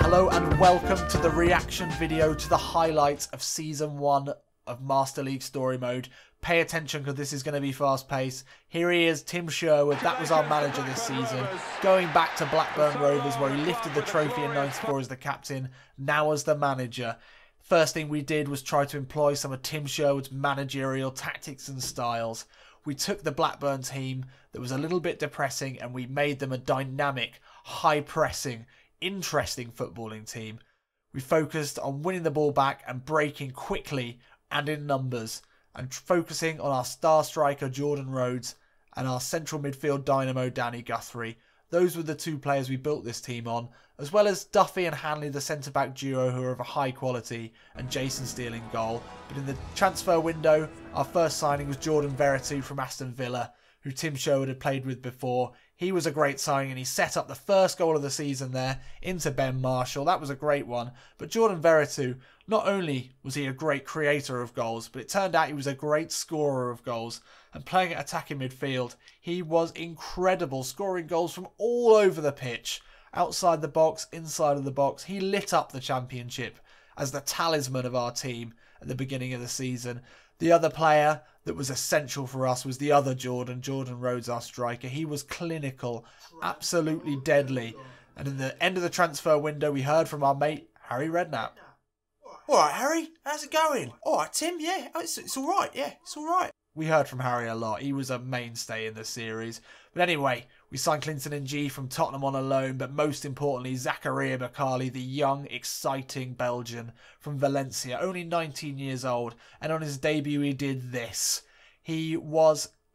Hello and welcome to the reaction video to the highlights of Season 1 of Master League Story Mode. Pay attention because this is going to be fast paced. Here he is, Tim Sherwood. That was our manager this season. Going back to Blackburn Rovers where he lifted the trophy in '94 as the captain, now as the manager. First thing we did was try to employ some of Tim Sherwood's managerial tactics and styles. We took the Blackburn team that was a little bit depressing and we made them a dynamic, high-pressing, interesting footballing team. We focused on winning the ball back and breaking quickly and in numbers, and focusing on our star striker Jordan Rhodes and our central midfield dynamo Danny Guthrie. Those were the two players we built this team on, as well as Duffy and Hanley, the centre-back duo, who are of a high quality, and Jason Steele in goal. But in the transfer window, our first signing was Jordan Veretout from Aston Villa, who Tim Sherwood had played with before. He was a great signing and he set up the first goal of the season there into Ben Marshall. That was a great one. But Jordan Veretout, not only was he a great creator of goals, but it turned out he was a great scorer of goals. And playing at attacking midfield, he was incredible, scoring goals from all over the pitch. Outside the box, inside of the box. He lit up the Championship as the talisman of our team at the beginning of the season. The other player that was essential for us was the other Jordan Rhodes, our striker. He was clinical, absolutely deadly. And in the end of the transfer window, we heard from our mate, Harry Redknapp. All right, Harry, how's it going? All right, Tim, yeah, it's all right, yeah, it's all right. We heard from Harry a lot. He was a mainstay in the series. But anyway, we signed Clinton and G from Tottenham on a loan, but most importantly, Zakaria Bakali, the young, exciting Belgian from Valencia, only 19 years old, and on his debut he did this. He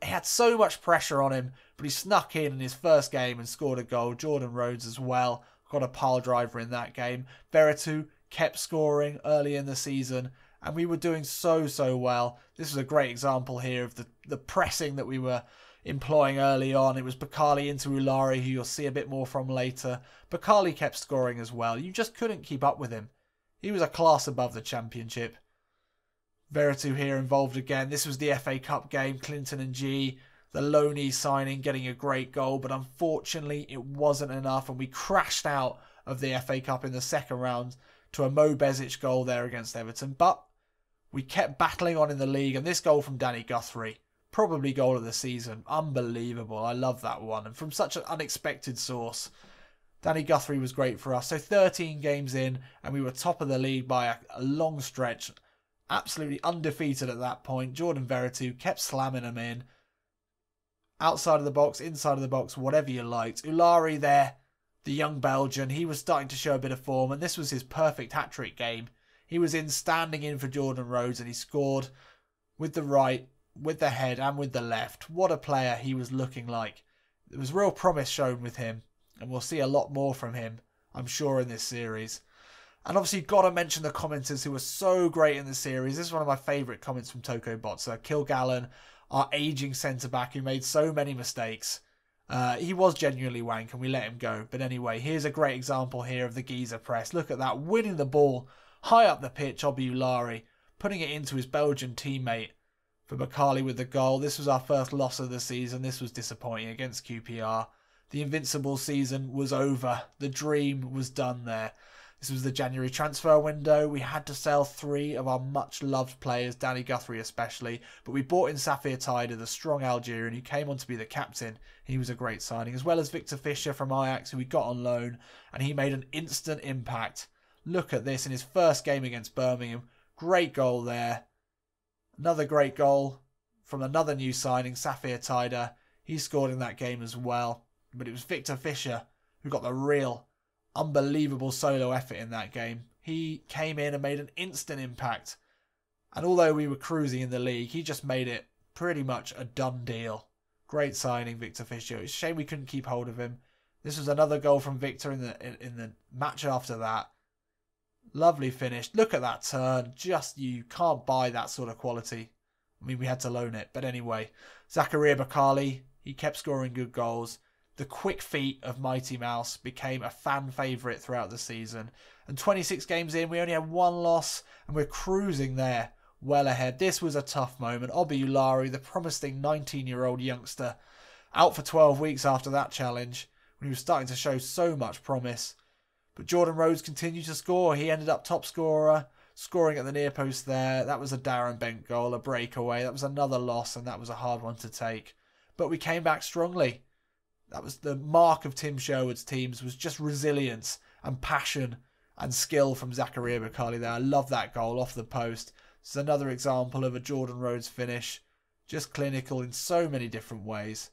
had so much pressure on him, but he snuck in his first game and scored a goal. Jordan Rhodes as well, got a pile driver in that game. Veretout kept scoring early in the season, and we were doing so well. This was a great example here of the pressing that we were employing early on. It was Bakali into Ulari, who you'll see a bit more from later. Bakali kept scoring as well. You just couldn't keep up with him. He was a class above the Championship. Veretout here involved again. This was the FA Cup game. Clinton and G, the loanee signing, getting a great goal, but unfortunately it wasn't enough, and we crashed out of the FA Cup in the second round to a Mo Bezic goal there against Everton. But we kept battling on in the league, and this goal from Danny Guthrie, probably goal of the season. Unbelievable. I love that one. And from such an unexpected source. Danny Guthrie was great for us. So 13 games in and we were top of the league by a long stretch. Absolutely undefeated at that point. Jordan Veretout kept slamming them in. Outside of the box, inside of the box, whatever you liked. Ulari there, the young Belgian, he was starting to show a bit of form. And this was his perfect hat-trick game. He was standing in for Jordan Rhodes and he scored with the right, with the head and with the left. What a player he was looking like. There was real promise shown with him, and we'll see a lot more from him, I'm sure, in this series. And obviously got to mention the commenters who were so great in the series. This is one of my favourite comments from Toko Botsa. Kilgallen, our ageing centre-back who made so many mistakes. He was genuinely wank and we let him go. But anyway, here's a great example here of the Giza press. Look at that, winning the ball high up the pitch, Obi Ulari, putting it into his Belgian teammate for Bakali with the goal. This was our first loss of the season. This was disappointing against QPR. The invincible season was over. The dream was done there. This was the January transfer window. We had to sell 3 of our much-loved players, Danny Guthrie especially, but we bought in Safir Taider, the strong Algerian, who came on to be the captain. He was a great signing, as well as Victor Fisher from Ajax, who we got on loan, and he made an instant impact. Look at this in his first game against Birmingham. Great goal there. Another great goal from another new signing, Safir Taider. He scored in that game as well. But it was Victor Fisher who got the real unbelievable solo effort in that game. He came in and made an instant impact. And although we were cruising in the league, he just made it pretty much a done deal. Great signing, Victor Fisher. It's a shame we couldn't keep hold of him. This was another goal from Victor in the match after that. Lovely finish. Look at that turn. You can't buy that sort of quality. I mean, we had to loan it. But anyway, Zakaria Bakali, he kept scoring good goals. The quick feet of Mighty Mouse became a fan favourite throughout the season. And 26 games in, we only had 1 loss. And we're cruising there, well ahead. This was a tough moment. Obi Ulari, the promising 19-year-old youngster, out for 12 weeks after that challenge, when he was starting to show so much promise. But Jordan Rhodes continued to score. He ended up top scorer, scoring at the near post there. That was a Darren Bent goal, a breakaway. That was another loss, and that was a hard one to take. But we came back strongly. That was the mark of Tim Sherwood's teams, was just resilience and passion and skill from Zakaria Bakali there. I love that goal off the post. This is another example of a Jordan Rhodes finish. Just clinical in so many different ways.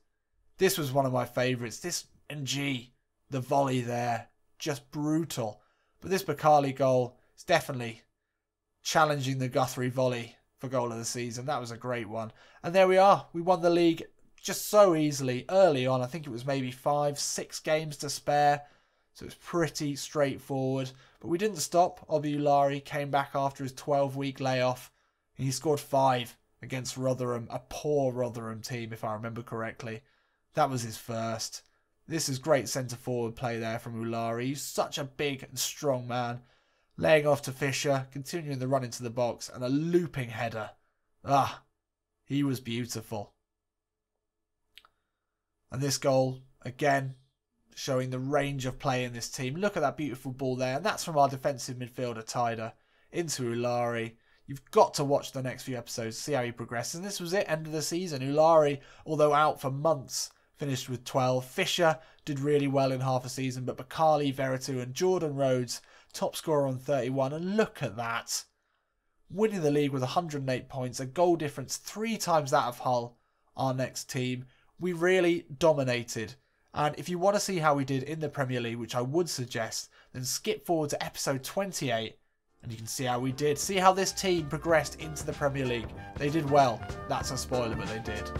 This was one of my favourites. This NG, the volley there, just brutal. But this Bakali goal is definitely challenging the Guthrie volley for goal of the season. That was a great one. And there we are. We won the league just so easily early on. I think it was maybe 5-6 games to spare. So it's pretty straightforward. But we didn't stop. Obiulari came back after his 12-week layoff. And he scored 5 against Rotherham. A poor Rotherham team, if I remember correctly. That was his first. This is great centre-forward play there from Ulari. He's such a big and strong man. Laying off to Fisher, continuing the run into the box, and a looping header. Ah, he was beautiful. And this goal, again, showing the range of play in this team. Look at that beautiful ball there, and that's from our defensive midfielder, Tyder, into Ulari. You've got to watch the next few episodes to see how he progresses. And this was it, end of the season. Ulari, although out for months, finished with 12. Fisher did really well in half a season, but Bakali, Veretout and Jordan Rhodes, top scorer on 31. And look at that. Winning the league with 108 points, a goal difference 3 times that of Hull, our next team. We really dominated. And if you want to see how we did in the Premier League, which I would suggest, then skip forward to episode 28 and you can see how we did. See how this team progressed into the Premier League. They did well. That's a spoiler, but they did.